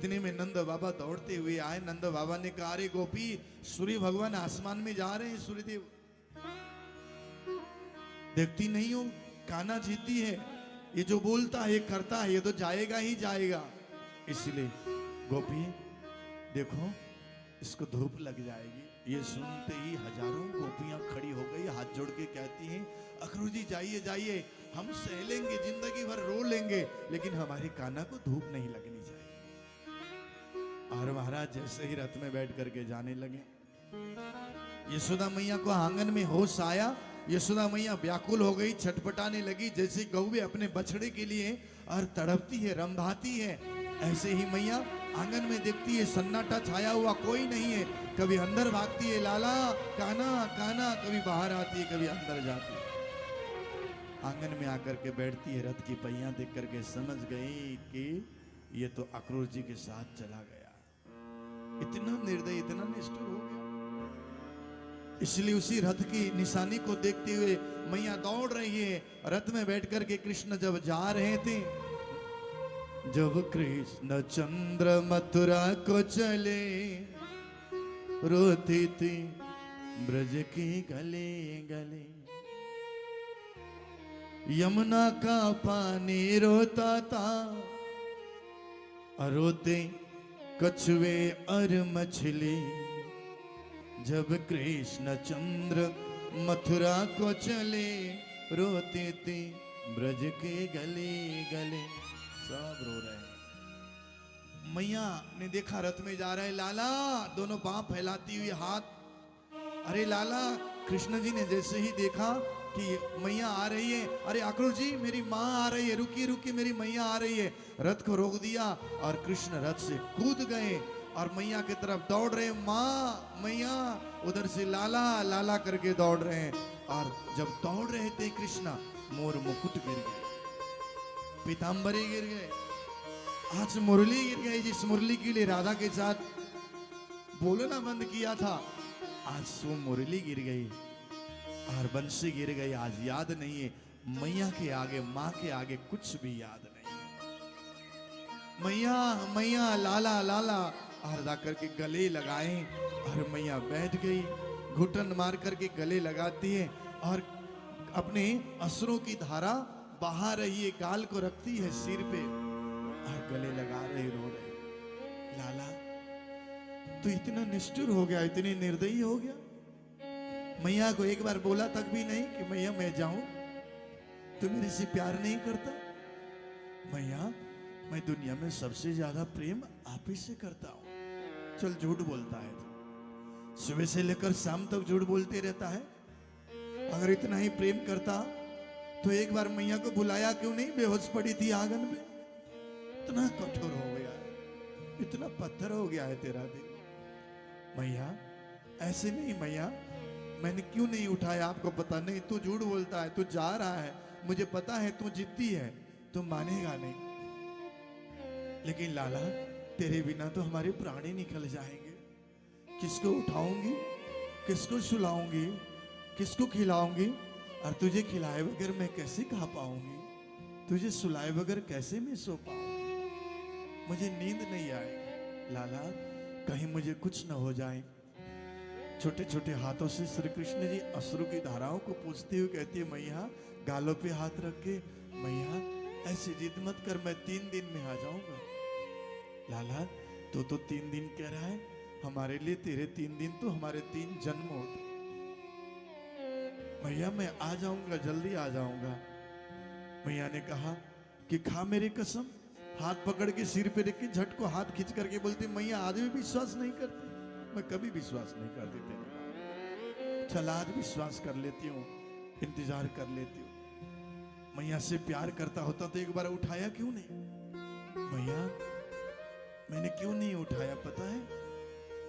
इतने में नंद बाबा दौड़ते हुए आए। नंद बाबा ने कहा, अरे गोपी, सूर्य भगवान आसमान में जा रहे हैं, सूर्यदेव देखती नहीं हो, कान्हा जीती है, ये जो बोलता है, ये करता है, ये तो जाएगा ही जाएगा। इसलिए गोपी देखो, इसको धूप लग जाएगी। ये सुनते ही हजारों गोपियां खड़ी हो गई, हाथ जोड़ के कहती हैं, अखरू जी जाइए जाइए, हम सह लेंगे, जिंदगी भर रो लेंगे, लेकिन हमारी कान्हा को धूप नहीं लगनी चाहिए। और महाराज जैसे ही रथ में बैठ करके जाने लगे, यशोदा मैया को आंगन में होश आया। यशोदा मैया व्याकुल हो गई, छटपटाने लगी, जैसे गौवे अपने बछड़े के लिए और तड़पती है, रंभाती है। ऐसे ही मैया आंगन में देखती है, सन्नाटा छाया हुआ, कोई नहीं है। कभी अंदर भागती है, लाला कान्हा कान्हा, कभी बाहर आती है, कभी अंदर जाती है। आंगन में आकर के बैठती है, रथ की पहिया देख करके समझ गई कि ये तो अक्रूर जी के साथ चला गया। इतना निर्दयी, इतना निष्ठुर हो गया। इसलिए उसी रथ की निशानी को देखते हुए मैया दौड़ रही है। रथ में बैठ करके कृष्ण जब जा रहे थे, जब कृष्ण चंद्र मथुरा को चले, रोती थी ब्रज की गले गले, यमुना का पानी रोता था, रोते कछुए और मछली। जब कृष्ण चंद्र मथुरा को चले, रोते थे ब्रज के गले गले। सब रो रहे हैं। मैया ने देखा रथ में जा रहे लाला, दोनों पांव फैलाती हुई हाथ। अरे लाला, कृष्ण जी ने जैसे ही देखा कि मैया आ रही है, अरे अक्रूर जी मेरी माँ आ रही है, रुकी रुकी मेरी मैया आ रही है, रथ को रोक दिया और कृष्ण रथ से कूद गए और मैया की तरफ दौड़ रहे। माँ मैया, उधर से लाला लाला करके दौड़ रहे हैं। और जब दौड़ रहे थे कृष्णा, मोर मुकुट गिर गए, पीताम्बरी गिर गए, आज मुरली गिर गई, जिस मुरली के लिए राधा के साथ बोलना बंद किया था, आज वो मुरली गिर गई और बंसी गिर गई। आज याद नहीं है, मैया के आगे, माँ के आगे कुछ भी याद नहीं। मैया मैया लाला लाला और जाकर के गले लगाए और मैया बैठ गई, घुटन मार करके गले लगाती है और अपने असुरों की धारा बहा रही है, गाल को रखती है सिर पे और गले लगा रहे, रो रहे। लाला तो इतना निष्ठुर हो गया, इतनी निर्दयी हो गया। मैया को एक बार बोला तक भी नहीं कि मैया मैं जाऊं, तू मेरे से प्यार नहीं करता। मैया मैं दुनिया में सबसे ज्यादा प्रेम आप ही से करता हूं। चल झूठ बोलता है तो सुबह से लेकर शाम तक झूठ बोलते रहता है। अगर इतना ही प्रेम करता तो एक बार मैया को बुलाया क्यों नहीं, बेहोश पड़ी थी आंगन में। इतना कठोर हो गया है, इतना पत्थर हो गया है तेरा दिल। मैया ऐसे नहीं, मैया मैंने क्यों नहीं उठाया आपको पता नहीं, तू झूठ बोलता है, तू जा रहा है, मुझे पता है तू जिद्दी है, तू मानेगा नहीं। लेकिन लाला तेरे बिना तो हमारे प्राण ही निकल जाएंगे। किसको उठाऊंगी, किसको सुलाऊंगी, किसको खिलाऊंगी, और तुझे खिलाए बगैर मैं कैसे खा पाऊंगी, तुझे सुलाए बगैर कैसे मैं सो पाऊंगी, मुझे नींद नहीं आएगी। लाला कहीं मुझे कुछ न हो जाए। छोटे छोटे हाथों से श्री कृष्ण जी अश्रु की धाराओं को पूछते हुए कहती है, मैया गालों पे हाथ रख के, मैया ऐसे जिद मत कर, मैं 3 दिन में आ जाऊंगा। लाला तो 3 दिन कह रहा है, हमारे लिए तेरे 3 दिन तो हमारे 3 जन्म होते। मैया मैं आ जाऊंगा, जल्दी आ जाऊंगा। मैया ने कहा कि खा मेरी कसम। हाथ पकड़ के सिर पे रख के झट को हाथ खींच करके बोलती, मैया आज भी विश्वास नहीं करती, मैं कभी विश्वास नहीं करती तेरे बात। चल आज विश्वास कर लेती हूँ, इंतजार कर लेती हूँ। मैया से प्यार करता होता तो एक बार उठाया क्यों नहीं। मैया मैंने क्यों नहीं उठाया पता है।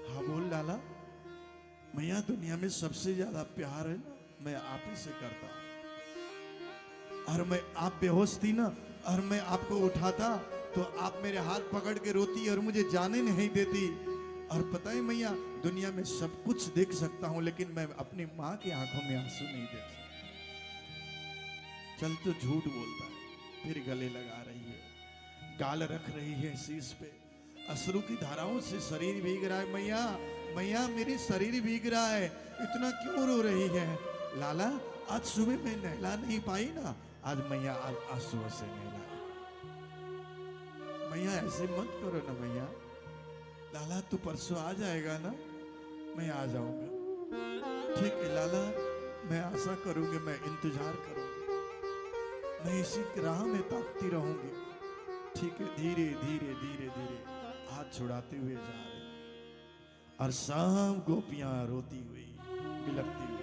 हाँ बोल लाला। मैया दुनिया में सबसे ज्यादा प्यार है ना, मैं आप ही से करता हूं। और मैं आप बेहोश थी ना, और मैं आपको उठाता तो आप मेरे हाथ पकड़ के रोती और मुझे जाने नहीं देती। और पता है मैया, दुनिया में सब कुछ देख सकता हूं, लेकिन मैं अपनी माँ की आंखों में आंसू नहीं देख सकता। चल तो झूठ बोलता है। फिर गले लगा रही है, गाल रख रही है शीश पे, अश्रु की धाराओं से शरीर भीग रहा है। मैया मैया मेरी शरीर भीग रहा है, इतना क्यों रो रही है? लाला आज सुबह मैं नहला नहीं पाई ना, आज मैया आज सुबह से नहला। मैया ऐसे मत करो ना मैया। लाला तू परसों आ जाएगा ना? मैं आ जाऊंगा। ठीक है लाला, मैं आशा करूंगी, मैं इंतजार करूंगी, मैं इसी राह में ताकती रहूंगी। ठीक है। धीरे धीरे धीरे धीरे हाथ छुड़ाते हुए जा रहे, और सब गोपियां रोती हुई बिलखती हुई